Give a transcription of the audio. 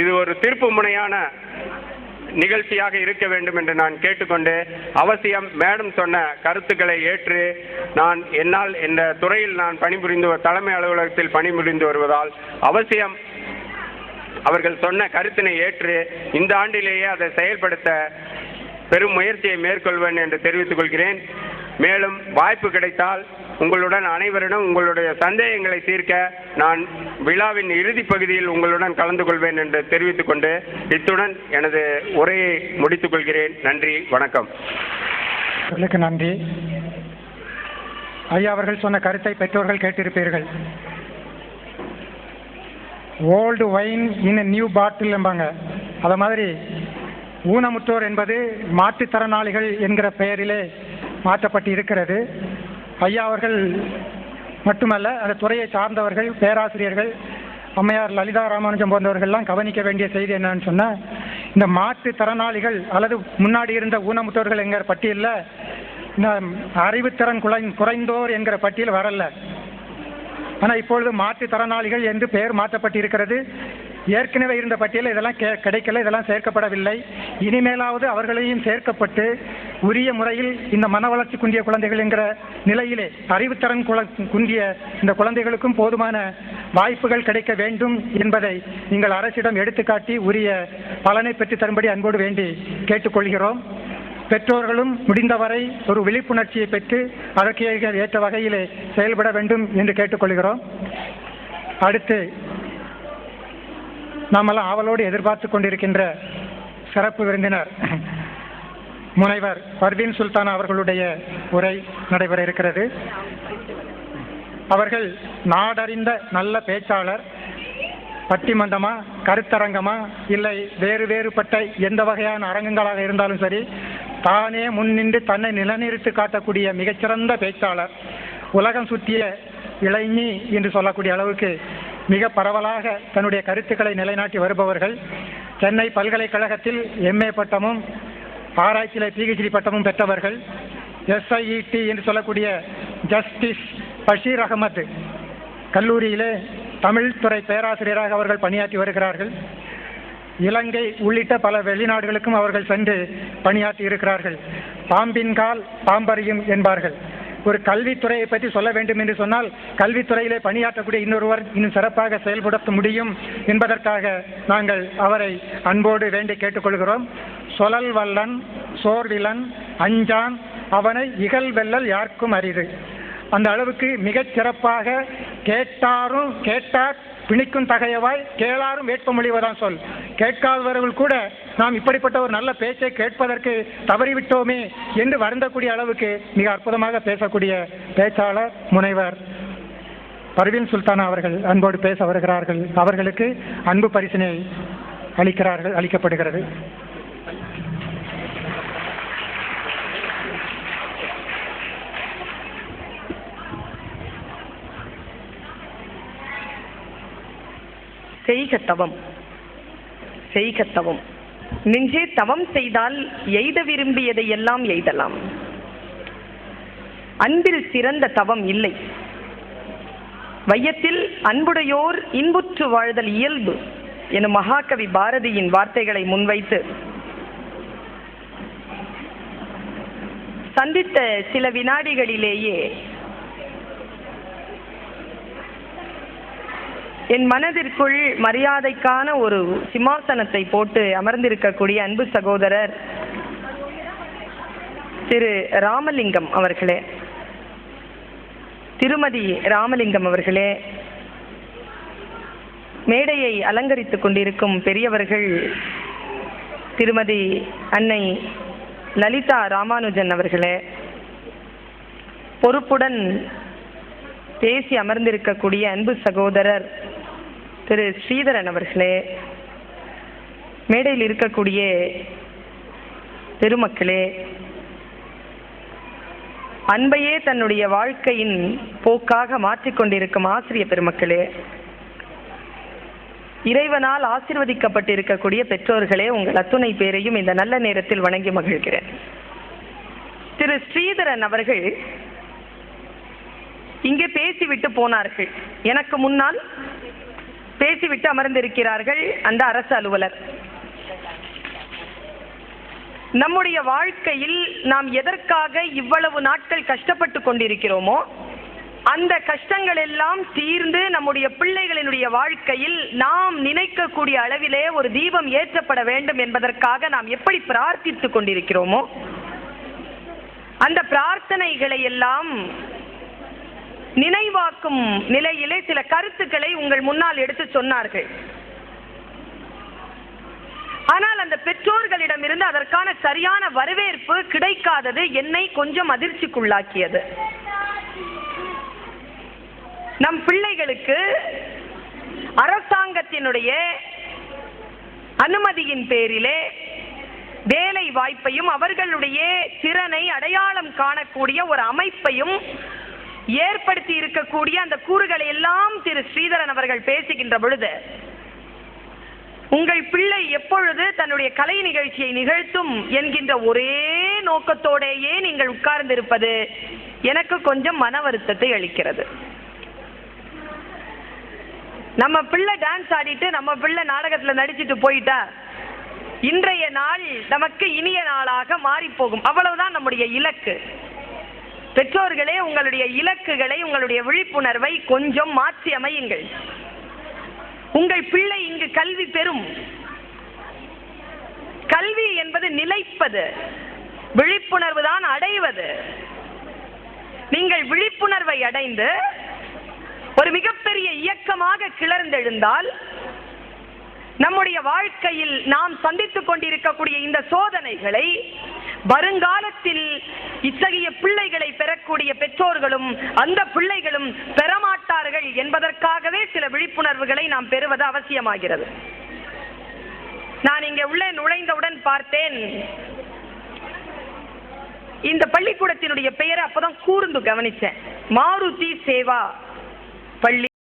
இது ஒரு திருப்பு முனையான நிகழ்ச்சியாக இருக்க வேண்டும் என்று நான் கேட்டுக்கொண்டு, அவசியம் மேடம் சொன்ன கருத்துக்களை ஏற்று என்னால் இந்த துறையில் நான் பணிபுரிந்து தலைமை அலுவலகத்தில் பணிபுரிந்து வருவதால் அவசியம் அவர்கள் சொன்ன கருத்தினை ஏற்று இந்த ஆண்டிலேயே அதை செயல்படுத்த பெரும் முயற்சியை மேற்கொள்வேன் என்று தெரிவித்துக் கொள்கிறேன். மேலும் வாய்ப்பு கிடைத்தால் உங்களுடன் அனைவரிடம் உங்களுடைய சந்தேகங்களை தீர்க்க நான் விழாவின் இறுதி பகுதியில் உங்களுடன் கலந்து கொள்வேன் என்று தெரிவித்துக் கொண்டு இத்துடன் எனது உரையை முடித்துக் கொள்கிறேன். நன்றி, வணக்கம். நன்றி. ஐயா அவர்கள் சொன்ன கருத்தை பெற்றோர்கள் கேட்டிருப்பீர்கள். Old wine in new bottle என்பாங்க. அது மாதிரி ஊனமுற்றோர் என்பது மாற்றுத்திறனாளிகள் என்கிற பெயரிலே மாற்றப்பட்டு இருக்கிறது. ஐயா அவர்கள் மட்டுமல்ல, அந்த துறையை சார்ந்தவர்கள், பேராசிரியர்கள், அம்மையார் லலிதா ராமானுஜம் போன்றவர்கள்லாம் கவனிக்க வேண்டிய செய்தி என்னன்னு சொன்னால், இந்த மாற்றுத்திறனாளிகள் அல்லது முன்னாடி இருந்த ஊனமுற்றோர்கள் என்கிற பட்டியலில் இந்த அறிவுத்திறன் குறைந்தோர் என்கிற பட்டியல் வரல. ஆனால் இப்பொழுது மாற்றுத்திறனாளிகள் என்று பெயர் மாற்றப்பட்டிருக்கிறது. ஏற்கனவே இருந்த பட்டியலில் இதெல்லாம் கிடைக்கல, இதெல்லாம் சேர்க்கப்படவில்லை. இனிமேலாவது அவர்களையும் சேர்க்கப்பட்டு உரிய முறையில் இந்த மன வளர்ச்சி குன்றிய குழந்தைகள் என்கிற நிலையிலே அறிவுத்திறன் குன்றிய இந்த குழந்தைகளுக்கும் போதுமான வாய்ப்புகள் கிடைக்க வேண்டும் என்பதை நீங்கள் அரசிடம் எடுத்துக்காட்டி உரிய பலனை பெற்று தரும்படி அன்போடு வேண்டி கேட்டுக்கொள்கிறோம். பெற்றோர்களும் முடிந்தவரை ஒரு விழிப்புணர்ச்சியை பெற்று அதற்கு ஏற்ற வகையிலே செயல்பட வேண்டும் என்று கேட்டுக்கொள்கிறோம். அடுத்து நாமெல்லாம் ஆவலோடு எதிர்பார்த்து கொண்டிருக்கின்ற சிறப்பு விருந்தினர் முனைவர் பர்வீன் சுல்தான் அவர்களுடைய உரை நடைபெற இருக்கிறது. அவர்கள் நாடறிந்த நல்ல பேச்சாளர். பட்டிமன்றமா, கருத்தரங்கமா, இல்லை வேறுபட்ட எந்த வகையான அரங்கங்களாக இருந்தாலும் சரி, தானே முன்னின்று தன்னை நிலைநிறுத்தி காட்டக்கூடிய மிகச்சிறந்த பேச்சாளர். உலகம் சுற்றிய இளைஞி என்று சொல்லக்கூடிய அளவுக்கு மிக பரவலாக தன்னுடைய கருத்துக்களை நிலைநாட்டி வருபவர்கள். சென்னை பல்கலைக்கழகத்தில் MA பட்டமும் ஆராய்ச்சியில் PhD பட்டமும் பெற்றவர்கள். SIET என்று சொல்லக்கூடிய ஜஸ்டிஸ் பஷீர் அகமது கல்லூரியிலே தமிழ் துறை பேராசிரியராக அவர்கள் பணியாற்றி வருகிறார்கள். இலங்கை உள்ளிட்ட பல வெளிநாடுகளுக்கும் அவர்கள் சென்று பணியாற்றி இருக்கிறார்கள். பாம்பின் கால் பாம்பறியும் என்பார்கள். ஒரு கல்வித்துறையை பற்றி சொல்ல வேண்டும் என்று சொன்னால், கல்வித்துறையிலே பணியாற்றக்கூடிய இன்னொருவர் இன்னும் சிறப்பாக செயல்படுத்த முடியும் என்பதற்காக நாங்கள் அவரை அன்போடு வேண்டி கேட்டுக்கொள்கிறோம். சொலல் வல்லன் சோர்விலன் அஞ்சான் அவனை இகழ் வெல்லல் யாருக்கும் அரிது. அந்த அளவுக்கு மிகச் சிறப்பாக கேட்டார் பிணிக்கும் தகையவாய் கேளாரும் வேட்பமொழிவதான் சொல். கேட்காதவர்கள் கூட நாம் இப்படிப்பட்ட ஒரு நல்ல பேச்சை கேட்பதற்கு தவறிவிட்டோமே என்று வருந்தக்கூடிய அளவுக்கு மிக அற்புதமாக பேசக்கூடிய பேச்சாளர் முனைவர் பர்வீன் சுல்தான் அவர்கள் அன்போடு பேச வருகிறார்கள். அவர்களுக்கு அன்பு பரிசினை அளிக்கப்படுகிறது. செய்க தவம் நெஞ்சே தவம் செய்தால் எய்த விரும்பியதை எல்லாம் எய்தலாம். அன்பில் சிறந்த தவம் இல்லை. வையத்தில் அன்புடையோர் இன்புற்று வாழ்தல் இயல்பு எனும் மகாகவி பாரதியின் வார்த்தைகளை முன்வைத்து சந்தித்த சில வினாடிகளிலேயே என் மனதிற்குள் மரியாதைக்கான ஒரு சிம்மாசனத்தை போட்டு அமர்ந்திருக்கக்கூடிய அன்பு சகோதரர் திரு ராமலிங்கம் அவர்களே, திருமதி ராமலிங்கம் அவர்களே, மேடையை அலங்கரித்துக் கொண்டிருக்கும் பெரியவர்கள் திருமதி அன்னை லலிதா ராமானுஜன் அவர்களே, பொறுப்புடன் பேசி அமர்ந்திருக்கக்கூடிய அன்பு சகோதரர் திரு ஸ்ரீதரன் அவர்களே, மேடையில் இருக்கக்கூடிய பெருமக்களே, அன்பையே தன்னுடைய வாழ்க்கையின் போக்காக மாற்றிக்கொண்டிருக்கும் ஆசிரிய பெருமக்களே, இறைவனால் ஆசீர்வதிக்கப்பட்டிருக்கக்கூடிய பெற்றோர்களே, உங்கள் அத்துணை பேரையும் இந்த நல்ல நேரத்தில் வணங்கி மகிழ்கிறேன். திரு ஸ்ரீதரன் அவர்கள் இங்கே பேசிவிட்டு போனார்கள். எனக்கு முன்னால் பேசிவிட்டு அமர்ந்திருக்கிறார்கள் அந்த அரசு அலுவலர். நம்முடைய வாழ்க்கையில் நாம் எதற்காக இவ்வளவு நாட்கள் கஷ்டப்பட்டு கொண்டிருக்கிறோமோ அந்த கஷ்டங்கள் எல்லாம் தீர்ந்து நம்முடைய பிள்ளைகளினுடைய வாழ்க்கையில் நாம் நினைக்கக்கூடிய அளவிலே ஒரு தீபம் ஏற்றப்பட வேண்டும் என்பதற்காக நாம் எப்படி பிரார்த்தித்துக் கொண்டிருக்கிறோமோ அந்த பிரார்த்தனைகளை எல்லாம் நினைவாக்கும் நிலையிலே சில கருத்துக்களை உங்கள் முன்னால் எடுத்து சொன்னார்கள். ஆனால் அந்த பெற்றோர்களிடமிருந்து அதற்கான சரியான வரவேற்பு கிடைக்காதது என்னை கொஞ்சம் அதிர்ச்சிக்குள்ளாக்கியது. நம் பிள்ளைகளுக்கு அரசாங்கத்தினுடைய அனுமதியின் பேரிலே வேலை வாய்ப்பையும் அவர்களுடைய திறனை அடையாளம் காணக்கூடிய ஒரு அமைப்பையும் ஏற்படுத்தி இருக்கக்கூடிய அந்த கூறுகளை எல்லாம் திரு ஸ்ரீதரன் அவர்கள் பேசுகின்ற பொழுது, உங்கள் பிள்ளை எப்பொழுது தன்னுடைய கலை நிகழ்ச்சியை நிகழ்த்தும் என்கின்ற ஒரே நோக்கத்தோடேயே நீங்கள் உட்கார்ந்திருப்பது எனக்கு கொஞ்சம் மன வருத்தத்தை அளிக்கிறது. நம்ம பிள்ளை டான்ஸ் ஆடிட்டு நம்ம பிள்ளை நாடகத்துல நடிச்சிட்டு போயிட்டா இன்றைய நாள் நமக்கு இனிய நாளாக மாறி போகும். அவ்வளவுதான் நம்முடைய இலக்கு. பெற்றோர்களே, உங்களுடைய இலக்குகளை, உங்களுடைய விழிப்புணர்வை கொஞ்சம் மாற்றி அமையுங்கள். உங்கள் பிள்ளை இங்கு கல்வி பெறும். கல்வி என்பது நிலைப்பது, விழிப்புணர்வு தான் அடைவது. நீங்கள் விழிப்புணர்வை அடைந்து ஒரு மிகப்பெரிய இயக்கமாக கிளர்ந்தெழுந்தால் நம்முடைய வாழ்க்கையில் நாம் சந்தித்துக் கொண்டிருக்கக்கூடிய இந்த சோதனைகளை வருங்காலத்தில் இத்தகைய பிள்ளைகளை பெறக்கூடிய பெற்றோர்களும் அந்த பிள்ளைகளும் பெறமாட்டார்கள் என்பதற்காகவே சில விழிப்புணர்வுகளை நாம் பெறுவது அவசியமாகிறது. நான் இங்கே உள்ளே நுழைந்தவுடன் பார்த்தேன், இந்த பள்ளிக்கூடத்தினுடைய பெயரை அப்பதான் கூர்ந்து கவனிச்சேன். மாருதி சேவா பள்ளி.